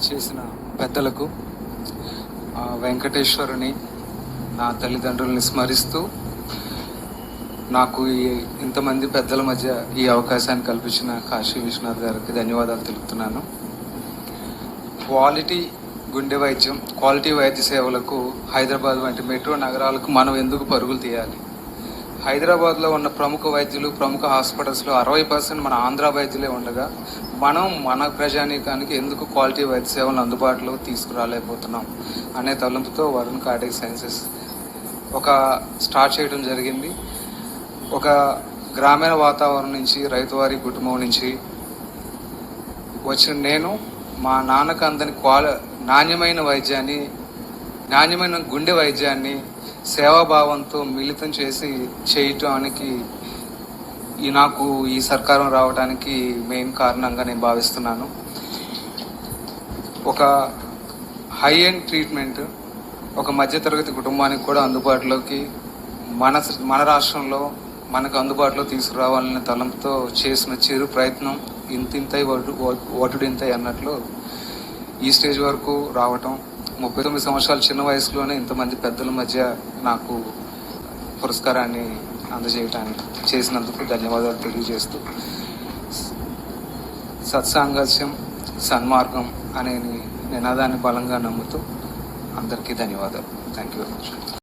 చేసిన పెద్దలకు, వెంకటేశ్వరుని, నా తల్లిదండ్రుల్ని స్మరిస్తూ నాకు ఇంతమంది పెద్దల మధ్య ఈ అవకాశాన్ని కల్పించిన కాశీ విశ్వనాథ్ గారికి ధన్యవాదాలు తెలుపుతున్నాను. క్వాలిటీ వైద్య సేవలకు హైదరాబాద్ వంటి మెట్రో నగరాలకు మనం ఎందుకు పరుగులు తీయాలి? హైదరాబాద్లో ఉన్న ప్రముఖ వైద్యులు, ప్రముఖ హాస్పిటల్స్లో 60% మన ఆంధ్ర వైద్యులే ఉండగా మనం మన ప్రజానీకానికి ఎందుకు క్వాలిటీ వైద్య సేవలను అందుబాటులో తీసుకురాలేకపోతున్నాం అనే తలంపుతో వరుణ్ కార్డియాక్ సైన్సెస్ ఒక స్టార్ట్ చేయడం జరిగింది. ఒక గ్రామీణ వాతావరణం నుంచి, రైతువారి కుటుంబం నుంచి వచ్చిన నేను మా నాన్నకు అందని నాణ్యమైన వైద్యాన్ని, నాణ్యమైన గుండె వైద్యాన్ని సేవాభావంతో మిళితం చేయటానికి నాకు ఈ సర్కారం రావడానికి మెయిన్ కారణంగా నేను భావిస్తున్నాను. ఒక హై ఎండ్ ట్రీట్మెంట్ ఒక మధ్యతరగతి కుటుంబానికి కూడా అందుబాటులోకి మన రాష్ట్రంలో మనకు అందుబాటులో తీసుకురావాలనే తలంపుతో చేసిన చిరు ప్రయత్నం ఇంతింతై వటుడింతై అన్నట్లు ఈ స్టేజ్ వరకు రావటం, 39 సంవత్సరాల చిన్న వయసులోనే ఇంతమంది పెద్దల మధ్య నాకు పురస్కారాన్ని అందజేయటానికి చేసినందుకు ధన్యవాదాలు తెలియజేస్తూ, సత్సాంగత్యం సన్మార్గం అనే నినాదాన్ని బలంగా నమ్ముతూ అందరికీ ధన్యవాదాలు. Thank you very much.